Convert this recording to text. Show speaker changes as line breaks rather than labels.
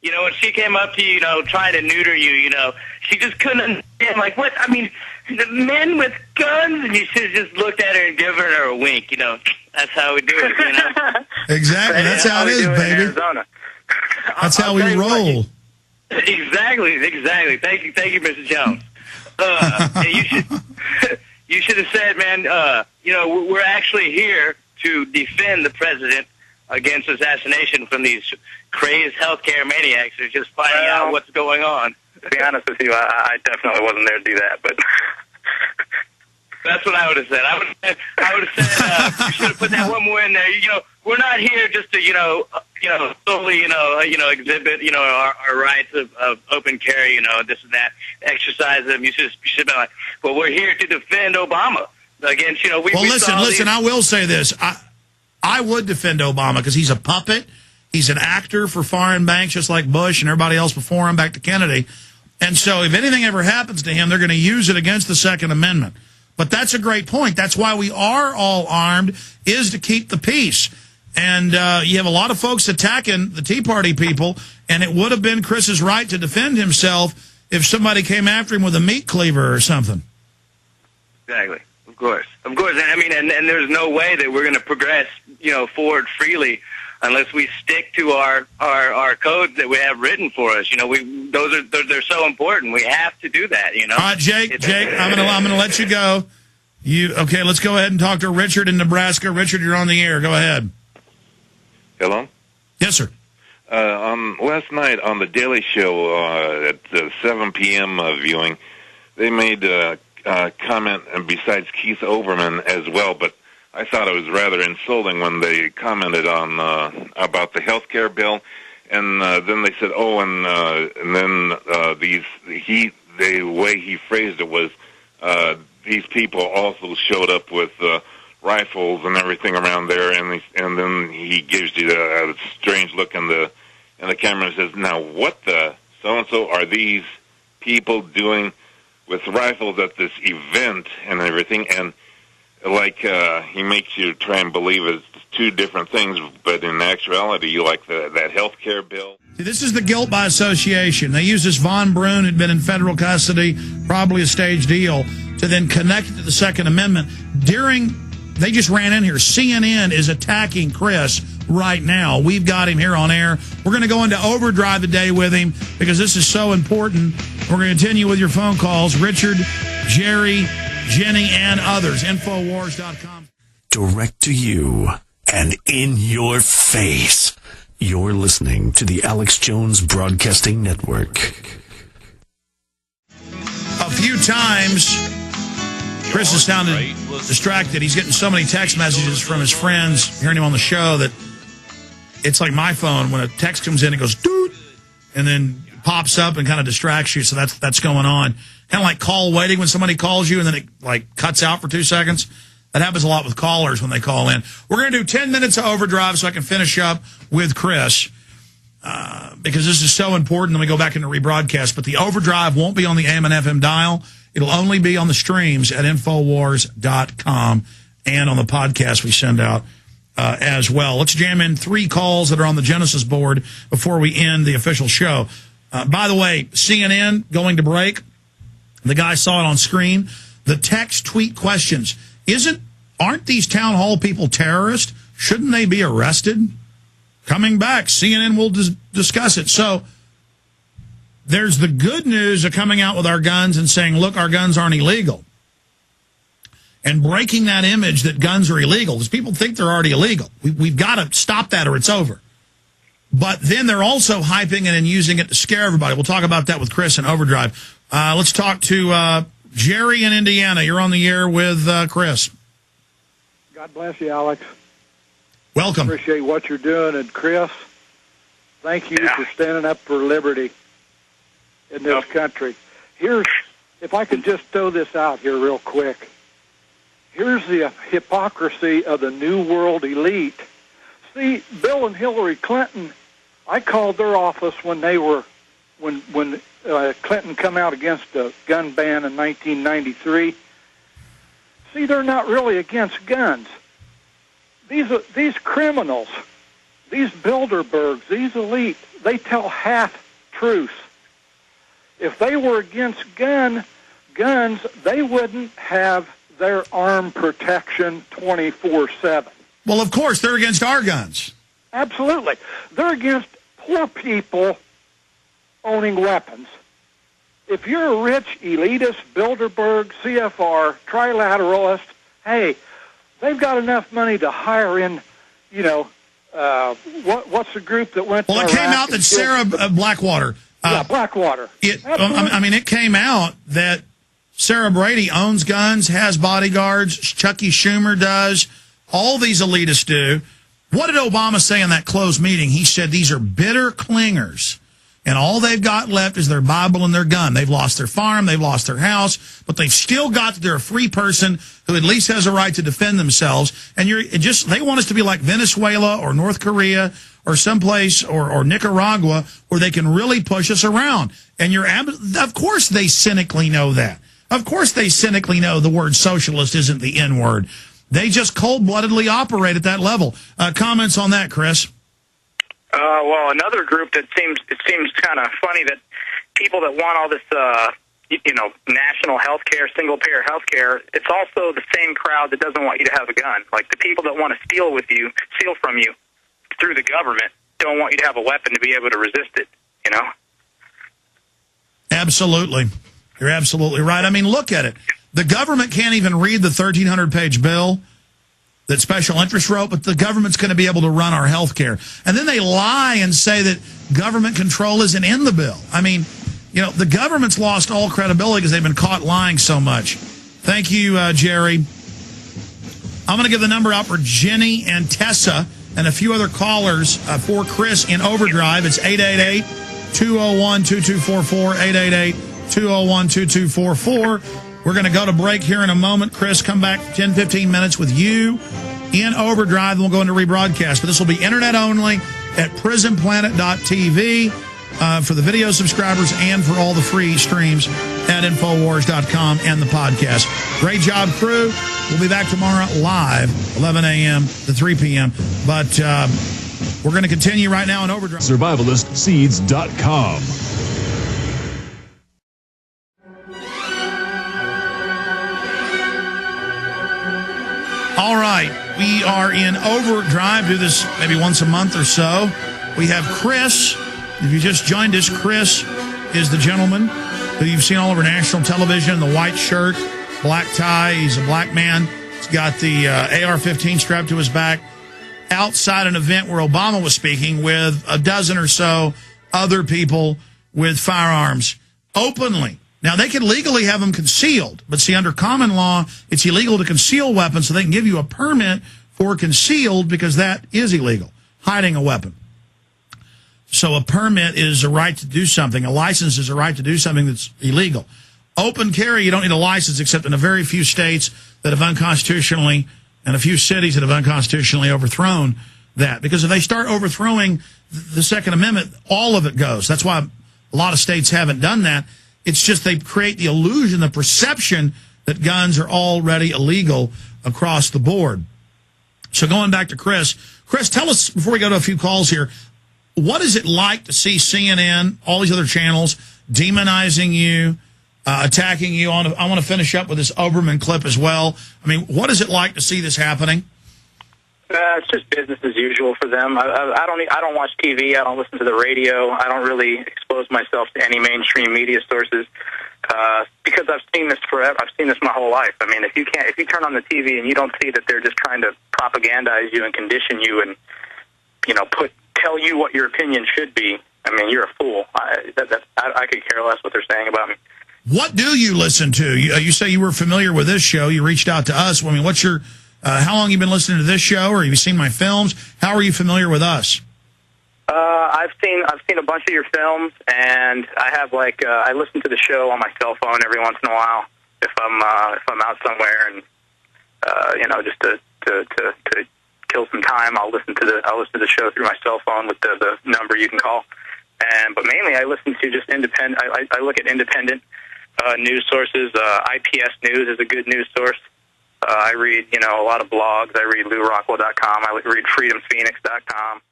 You know, when she came up to you, you know, trying to neuter you, you know, she just couldn't understand, like, what? I mean, the men with guns, and you should have just looked at her and given her a wink, you know. That's how we do it, you know.
Exactly. That's how it is, baby. That's how we roll.
Exactly. Thank you, Mr. Jones. You should have said, man, you know, we're actually here to defend the president against assassination from these crazed healthcare maniacs who're just finding out what's going on.
To be honest with you, I definitely wasn't there to do that, but
that's what I would have said. I would have said you should have put that one more in there. You know, we're not here just to, you know, solely, you know, exhibit, you know, our rights of open carry, you know, this and that, exercise them. You should have been like, well, we're here to defend Obama against, you know, we.
Well, listen. I will say this. I would defend Obama because he's a puppet. He's an actor for foreign banks, just like Bush and everybody else before him, back to Kennedy. And so if anything ever happens to him, they're going to use it against the Second Amendment. But that's a great point. That's why we are all armed, is to keep the peace. And you have a lot of folks attacking the Tea Party people, and it would have been Chris's right to defend himself if somebody came after him with a meat cleaver or something.
Exactly. Of course. And I mean, and there's no way that we're going to progress, you know, forward freely unless we stick to our codes that we have written for us. You know, they're so important. We have to do that, you know.
All right, Jake, I'm gonna let you go. Okay, let's go ahead and talk to Richard in Nebraska. Richard, you're on the air. Go ahead.
Hello?
Yes, sir.
Last night on the Daily Show at 7 p.m. Viewing, they made a comment, and besides Keith Olbermann as well, but I thought it was rather insulting when they commented on about the health care bill, and then they said, and then the way he phrased it was these people also showed up with rifles and everything around there, and then he gives you a strange look in the camera and says, "Now what the so-and-so are these people doing with rifles at this event and everything?" And like he makes you try and believe it's two different things, but in actuality, like that health care bill.
See, this is the guilt by association. They use this Von Brun, who'd been in federal custody, probably a staged deal, to then connect it to the Second Amendment. They just ran in here. CNN is attacking Chris right now. We've got him here on air. We're going to go into overdrive today with him because this is so important. We're going to continue with your phone calls. Richard, Jerry, Jenny, and others. Infowars.com.
Direct to you and in your face. You're listening to the Alex Jones Broadcasting Network.
A few times, Chris has sounded distracted. He's getting so many text messages from his friends hearing him on the show that it's like my phone. When a text comes in, it goes, doot, and then pops up and kind of distracts you. So that's going on. Kind of like call waiting when somebody calls you and then it like cuts out for 2 seconds. That happens a lot with callers when they call in. We're going to do 10 minutes of overdrive so I can finish up with Chris because this is so important. Then we go back into rebroadcast. But the overdrive won't be on the AM and FM dial. It'll only be on the streams at Infowars.com and on the podcast we send out as well. Let's jam in 3 calls that are on the Genesis board before we end the official show. By the way, CNN going to break. The guy saw it on screen. The text tweet questions. Aren't these town hall people terrorists? Shouldn't they be arrested? Coming back, CNN will discuss it. So there's the good news of coming out with our guns and saying, look, our guns aren't illegal. And breaking that image that guns are illegal, because people think they're already illegal. We've got to stop that or it's over. But then they're also hyping it and using it to scare everybody. We'll talk about that with Chris in Overdrive. Let's talk to Jerry in Indiana. You're on the air with Chris.
God bless you, Alex.
Welcome.
Appreciate what you're doing. And Chris, thank you for standing up for liberty in this country. If I could just throw this out here real quick. Here's the hypocrisy of the New World elite. See, Bill and Hillary Clinton, I called their office when Clinton come out against the gun ban in 1993. See, they're not really against guns. These criminals these Bilderbergs, these elites, they tell half-truths. If they were against guns, they wouldn't have their arm protection 24/7.
Well, of course, they're against our guns.
Absolutely. They're against poor people owning weapons. If you're a rich elitist, Bilderberg, CFR, trilateralist, hey, they've got enough money to hire in, what's the group that went to
Well, it came out that Sarah Blackwater.
Blackwater.
It came out that Sarah Brady owns guns, has bodyguards, Chucky Schumer does, all these elitists do. What did Obama say in that closed meeting? He said these are bitter clingers, and all they've got left is their Bible and their gun. They've lost their farm, they've lost their house, but they've still got that they're a free person who at least has a right to defend themselves. And they want us to be like Venezuela or North Korea or someplace or Nicaragua where they can really push us around. And of course they cynically know that. Of course they cynically know the word socialist isn't the N word. They just cold-bloodedly operate at that level. Comments on that, Chris?
Well, another group that seems kind of funny, that people that want all this, national health care, single-payer health care, it's also the same crowd that doesn't want you to have a gun. Like the people that want to steal from you through the government don't want you to have a weapon to be able to resist it,
Absolutely. You're absolutely right. I mean, look at it. The government can't even read the 1,300-page bill that special interests wrote, but the government's going to be able to run our health care. And then they lie and say that government control isn't in the bill. I mean, the government's lost all credibility because they've been caught lying so much. Thank you, Jerry. I'm going to give the number out for Jenny and Tessa and a few other callers for Chris in overdrive. It's 888-201-2244, 888-201-2244. We're going to go to break here in a moment. Chris, come back 10, 15 minutes with you in overdrive, and we'll go into rebroadcast. But this will be internet only at prisonplanet.tv for the video subscribers and for all the free streams at Infowars.com and the podcast. Great job, crew. We'll be back tomorrow live, 11 a.m. to 3 p.m. But we're going to continue right now in overdrive.
SurvivalistSeeds.com.
All right, we are in overdrive. Do this maybe once a month or so. We have Chris. If you just joined us, Chris is the gentleman who you've seen all over national television, the white shirt, black tie. He's a black man. He's got the AR-15 strapped to his back outside an event where Obama was speaking with a dozen or so other people with firearms openly. Now, they can legally have them concealed, but see, under common law, it's illegal to conceal weapons, so they can give you a permit for concealed because that is illegal, hiding a weapon. So a permit is a right to do something. A license is a right to do something that's illegal. Open carry, you don't need a license except in a very few states that have unconstitutionally, and a few cities that have unconstitutionally overthrown that. Because if they start overthrowing the Second Amendment, all of it goes. That's why a lot of states haven't done that. It's just they create the illusion, the perception that guns are already illegal across the board. So going back to Chris. Chris, tell us, before we go to a few calls here, what is it like to see CNN, all these other channels, demonizing you, attacking you? I want to finish up with this Oberman clip as well. I mean, what is it like to see this happening?
It's just business as usual for them. I don't watch TV. I don't listen to the radio. I don't really expose myself to any mainstream media sources because I've seen this forever. I've seen this my whole life. I mean, if you turn on the TV and you don't see that they're just trying to propagandize you and condition you and tell you what your opinion should be, I mean, you're a fool. I could care less what they're saying about me.
What do you listen to? You say you were familiar with this show. You reached out to us. I mean, what's your how long have you been listening to this show, or have you seen my films? How are you familiar with us?
I've seen a bunch of your films, and I have I listen to the show on my cell phone every once in a while if I'm out somewhere, and just to kill some time, I'll listen to the show through my cell phone with the number you can call. But mainly I listen to just independent. I look at independent news sources. IPS News is a good news source. I read, a lot of blogs. I read LouRockwell.com. I read FreedomPhoenix.com.